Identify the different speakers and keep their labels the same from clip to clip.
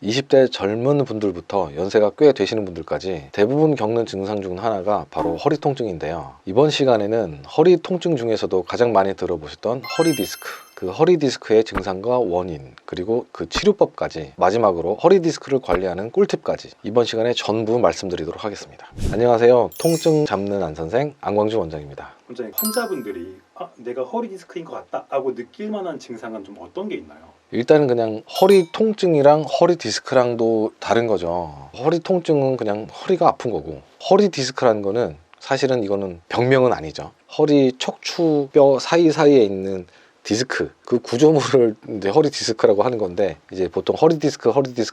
Speaker 1: 20대 젊은 분들부터 연세가 꽤 되시는 분들까지 대부분 겪는 증상 중 하나가 바로 허리 통증인데요. 이번 시간에는 허리 통증 중에서도 가장 많이 들어보셨던 허리 디스크, 그 허리 디스크의 증상과 원인, 그리고 그 치료법까지, 마지막으로 허리 디스크를 관리하는 꿀팁까지 이번 시간에 전부 말씀드리도록 하겠습니다. 안녕하세요. 통증 잡는 안선생 안광주 원장입니다.
Speaker 2: 원장님, 환자분들이 내가 허리 디스크인 것 같다 하고 느낄 만한 증상은 좀 어떤 게 있나요?
Speaker 1: 일단은 그냥 허리 통증이랑 허리 디스크랑도 다른 거죠. 허리 통증은 그냥 허리가 아픈 거고, 허리 디스크라는 거는 사실은 이거는 병명은 아니죠. 허리 척추뼈 사이사이에 있는 디스크, 그 구조물을 이제 허리 디스크라고 하는 건데, 이제 보통 허리 디스크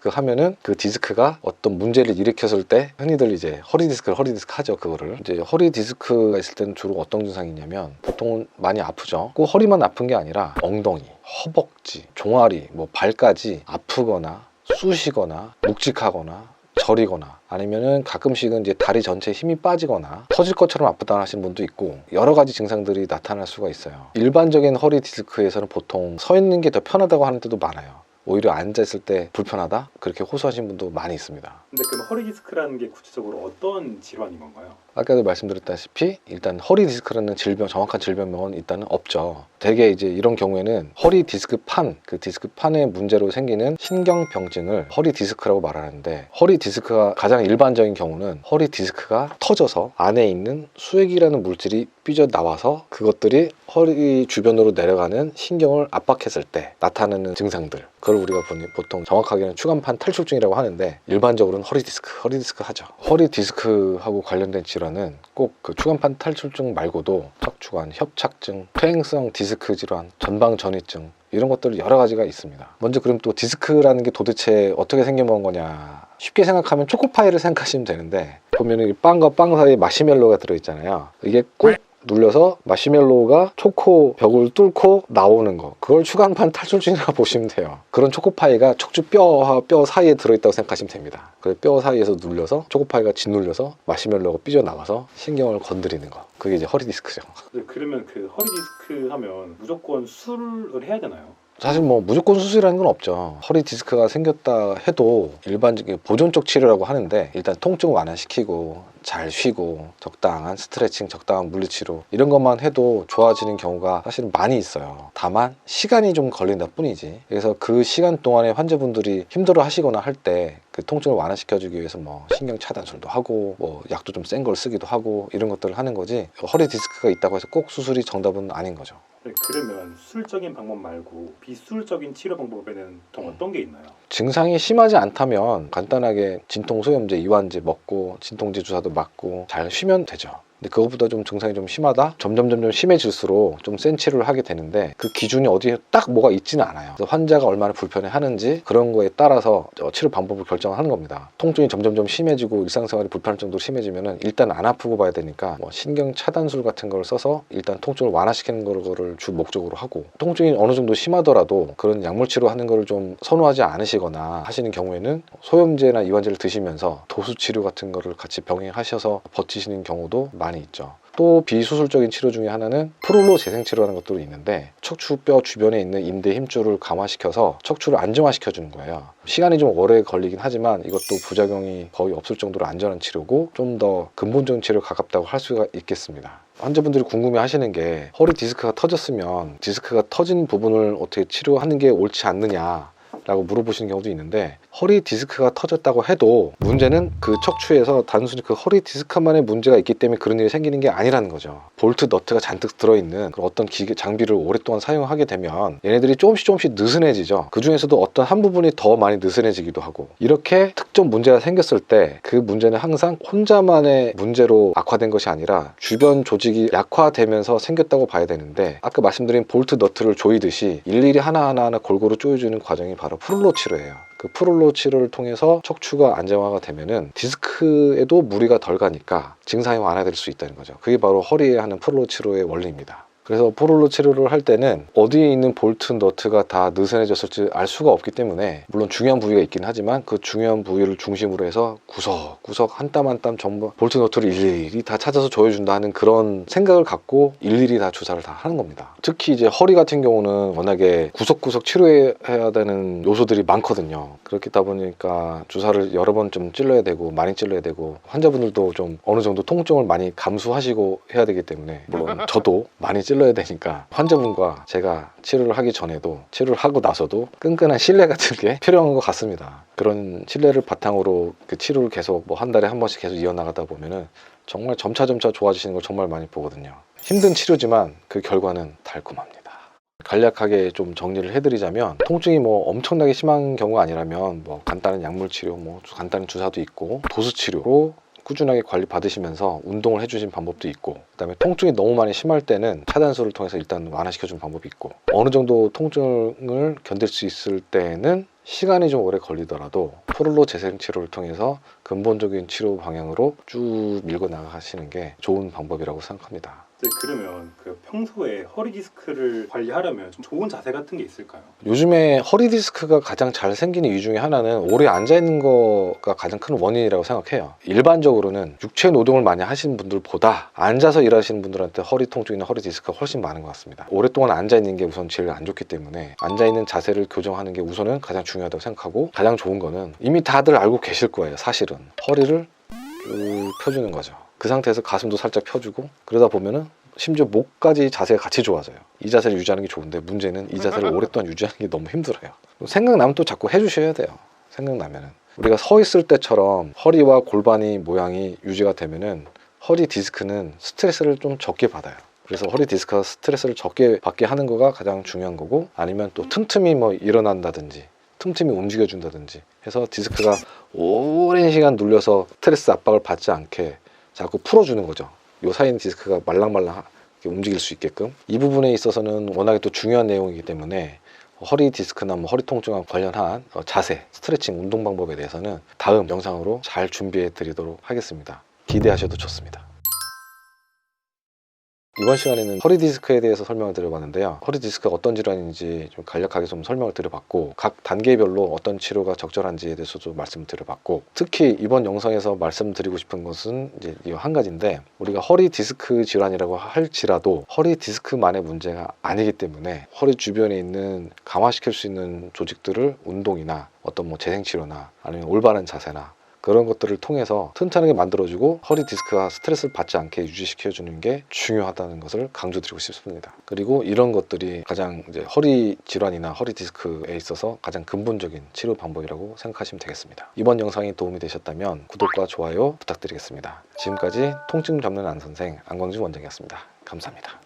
Speaker 1: 하면은 그 디스크가 어떤 문제를 일으켰을 때 흔히들 이제 허리 디스크 하죠. 그거를 이제 허리 디스크가 있을 때는 주로 어떤 증상이 있냐면, 보통은 많이 아프죠. 꼭 허리만 아픈 게 아니라 엉덩이, 허벅지, 종아리, 뭐 발까지 아프거나 쑤시거나 묵직하거나 저리거나, 아니면은 가끔씩은 이제 다리 전체에 힘이 빠지거나 터질 것처럼 아프다 하시는 분도 있고, 여러 가지 증상들이 나타날 수가 있어요. 일반적인 허리 디스크에서는 보통 서 있는 게 더 편하다고 하는 때도 많아요. 오히려 앉아있을 때 불편하다? 그렇게 호소하시는 분도 많이 있습니다.
Speaker 2: 근데 그럼 허리 디스크라는 게 구체적으로 어떤 질환인 건가요?
Speaker 1: 아까도 말씀드렸다시피 일단 허리 디스크라는 질병, 정확한 질병명은 일단은 없죠. 대개 이제 이런 경우에는 허리 디스크판, 그 디스크판의 문제로 생기는 신경병증을 허리 디스크라고 말하는데, 허리 디스크가 가장 일반적인 경우는 허리 디스크가 터져서 안에 있는 수액이라는 물질이 삐져나와서 그것들이 허리 주변으로 내려가는 신경을 압박했을 때 나타나는 증상들, 그걸 우리가 보통 정확하게는 추간판 탈출증이라고 하는데, 일반적으로는 허리 디스크 하죠. 허리 디스크하고 관련된 질환은 꼭 그 추간판 탈출증 말고도 척추관 협착증, 퇴행성 디스크 질환, 전방전이증, 이런 것들 여러 가지가 있습니다. 먼저 그럼 또 디스크라는 게 도대체 어떻게 생겨먹은 거냐, 쉽게 생각하면 초코파이를 생각하시면 되는데, 보면 빵과 빵 사이에 마시멜로가 들어있잖아요. 이게 꼭 눌려서 마시멜로우가 초코 벽을 뚫고 나오는 거, 그걸 추간판 탈출증이라고 보시면 돼요. 그런 초코파이가 척추뼈와 뼈 사이에 들어있다고 생각하시면 됩니다. 그래서 뼈 사이에서 눌려서 초코파이가 짓눌려서 마시멜로우가 삐져나와서 신경을 건드리는 거, 그게 이제 허리 디스크죠.
Speaker 2: 그러면 그 허리 디스크 하면 무조건 수술을 해야 되나요?
Speaker 1: 사실 뭐 무조건 수술이라는 건 없죠. 허리 디스크가 생겼다 해도 일반적인 보존적 치료라고 하는데, 일단 통증 완화시키고 잘 쉬고 적당한 스트레칭, 적당한 물리치료, 이런 것만 해도 좋아지는 경우가 사실은 많이 있어요. 다만 시간이 좀 걸린다 뿐이지. 그래서 그 시간 동안에 환자분들이 힘들어 하시거나 할 때 그 통증을 완화시켜주기 위해서 뭐 신경 차단술도 하고, 뭐 약도 좀 센 걸 쓰기도 하고, 이런 것들을 하는 거지, 허리 디스크가 있다고 해서 꼭 수술이 정답은 아닌 거죠.
Speaker 2: 그러면 수술적인 방법 말고 비수술적인 치료 방법에는 또 어떤 게 있나요?
Speaker 1: 증상이 심하지 않다면 간단하게 진통소염제, 이완제 먹고 진통제 주사도 맞고 잘 쉬면 되죠. 근데 그것보다 좀 증상이 좀 심하다? 점점 심해질수록 좀 센 치료를 하게 되는데, 그 기준이 어디에 딱 뭐가 있지는 않아요. 그래서 환자가 얼마나 불편해하는지 그런 거에 따라서 치료 방법을 결정하는 겁니다. 통증이 점점 심해지고 일상생활이 불편할 정도로 심해지면은 일단 안 아프고 봐야 되니까 뭐 신경 차단술 같은 걸 써서 일단 통증을 완화시키는 거를 주 목적으로 하고, 통증이 어느 정도 심하더라도 그런 약물 치료하는 거를 좀 선호하지 않으시거나 하시는 경우에는 소염제나 이완제를 드시면서 도수 치료 같은 거를 같이 병행하셔서 버티시는 경우도 많이 있죠. 또 비수술적인 치료 중에 하나는 프롤로 재생치료라는 것도 있는데, 척추뼈 주변에 있는 인대 힘줄을 강화시켜서 척추를 안정화시켜 주는 거예요. 시간이 좀 오래 걸리긴 하지만 이것도 부작용이 거의 없을 정도로 안전한 치료고, 좀 더 근본적인 치료에 가깝다고 할 수가 있겠습니다. 환자분들이 궁금해 하시는 게, 허리 디스크가 터졌으면 디스크가 터진 부분을 어떻게 치료하는 게 옳지 않느냐 라고 물어보시는 경우도 있는데, 허리 디스크가 터졌다고 해도 문제는 그 척추에서 단순히 그 허리 디스크만의 문제가 있기 때문에 그런 일이 생기는 게 아니라는 거죠. 볼트, 너트가 잔뜩 들어있는 그런 어떤 기계, 장비를 오랫동안 사용하게 되면 얘네들이 조금씩 느슨해지죠. 그 중에서도 어떤 한 부분이 더 많이 느슨해지기도 하고, 이렇게 특정 문제가 생겼을 때 그 문제는 항상 혼자만의 문제로 악화된 것이 아니라 주변 조직이 약화되면서 생겼다고 봐야 되는데, 아까 말씀드린 볼트, 너트를 조이듯이 일일이 하나하나 골고루 조여주는 과정이 바로 프롤로 치료예요. 그 프롤로 치료를 통해서 척추가 안정화가 되면은 디스크에도 무리가 덜 가니까 증상이 완화될 수 있다는 거죠. 그게 바로 허리에 하는 프롤로 치료의 원리입니다. 그래서 포롤로 치료를 할 때는 어디에 있는 볼트, 너트가 다 느슨해졌을지 알 수가 없기 때문에 물론 중요한 부위가 있긴 하지만 그 중요한 부위를 중심으로 해서 구석구석 한 땀 한 땀 전부 볼트, 너트를 일일이 다 찾아서 조여준다 하는 그런 생각을 갖고 일일이 다 주사를 다 하는 겁니다. 특히 이제 허리 같은 경우는 워낙에 구석구석 치료해야 되는 요소들이 많거든요. 그렇다 보니까 주사를 여러 번 좀 찔러야 되고 많이 찔러야 되고 환자분들도 좀 어느 정도 통증을 많이 감수하시고 해야 되기 때문에 물론 저도 많이 찔러야 되니까 환자분과 제가 치료를 하기 전에도 치료를 하고 나서도 끈끈한 신뢰 같은 게 필요한 것 같습니다. 그런 신뢰를 바탕으로 그 치료를 계속 뭐 한 달에 한 번씩 계속 이어나가다 보면은 정말 점차 좋아지시는 걸 정말 많이 보거든요. 힘든 치료지만 그 결과는 달콤합니다. 간략하게 좀 정리를 해드리자면 통증이 뭐 엄청나게 심한 경우가 아니라면 뭐 간단한 약물 치료, 뭐 간단한 주사도 있고 도수 치료로 꾸준하게 관리 받으시면서 운동을 해주신 방법도 있고, 그다음에 통증이 너무 많이 심할 때는 차단술을 통해서 일단 완화시켜주는 방법이 있고, 어느 정도 통증을 견딜 수 있을 때는 시간이 좀 오래 걸리더라도 포롤로 재생 치료를 통해서 근본적인 치료 방향으로 쭉 밀고 나가시는 게 좋은 방법이라고 생각합니다.
Speaker 2: 그러면 그 평소에 허리 디스크를 관리하려면 좀 좋은 자세 같은 게 있을까요?
Speaker 1: 요즘에 허리 디스크가 가장 잘 생기는 이유 중에 하나는 오래 앉아 있는 거가 가장 큰 원인이라고 생각해요. 일반적으로는 육체 노동을 많이 하시는 분들보다 앉아서 일하시는 분들한테 허리 통증이나 허리 디스크가 훨씬 많은 것 같습니다. 오랫동안 앉아 있는 게 우선 제일 안 좋기 때문에 앉아 있는 자세를 교정하는 게 우선은 가장 중요하다고 생각하고, 가장 좋은 거는 이미 다들 알고 계실 거예요. 사실은 허리를 쭉 펴주는 거죠. 그 상태에서 가슴도 살짝 펴주고, 그러다 보면은 심지어 목까지 자세가 같이 좋아져요. 이 자세를 유지하는 게 좋은데 문제는 이 자세를 오랫동안 유지하는 게 너무 힘들어요. 생각나면 또 자꾸 해주셔야 돼요. 생각나면은 우리가 서 있을 때처럼 허리와 골반이 모양이 유지가 되면은 허리 디스크는 스트레스를 좀 적게 받아요. 그래서 허리 디스크가 스트레스를 적게 받게 하는 거가 가장 중요한 거고, 아니면 또 틈틈이 뭐 일어난다든지 틈틈이 움직여준다든지 해서 디스크가 오랜 시간 눌려서 스트레스 압박을 받지 않게 자꾸 풀어주는 거죠. 요 사이는 디스크가 말랑말랑 움직일 수 있게끔. 이 부분에 있어서는 워낙에 또 중요한 내용이기 때문에 허리 디스크나 뭐 허리 통증과 관련한 자세, 스트레칭, 운동 방법에 대해서는 다음 영상으로 잘 준비해 드리도록 하겠습니다. 기대하셔도 좋습니다. 이번 시간에는 허리 디스크에 대해서 설명을 드려봤는데요. 허리 디스크가 어떤 질환인지 좀 간략하게 좀 설명을 드려봤고, 각 단계별로 어떤 치료가 적절한지에 대해서도 말씀을 드려봤고, 특히 이번 영상에서 말씀드리고 싶은 것은 이제 이 한 가지인데, 우리가 허리 디스크 질환이라고 할지라도 허리 디스크만의 문제가 아니기 때문에 허리 주변에 있는 강화시킬 수 있는 조직들을 운동이나 어떤 뭐 재생치료나 아니면 올바른 자세나 그런 것들을 통해서 튼튼하게 만들어주고 허리 디스크가 스트레스를 받지 않게 유지시켜주는 게 중요하다는 것을 강조드리고 싶습니다. 그리고 이런 것들이 가장 이제 허리 질환이나 허리 디스크에 있어서 가장 근본적인 치료 방법이라고 생각하시면 되겠습니다. 이번 영상이 도움이 되셨다면 구독과 좋아요 부탁드리겠습니다. 지금까지 통증 잡는 안 선생 안광준 원장이었습니다. 감사합니다.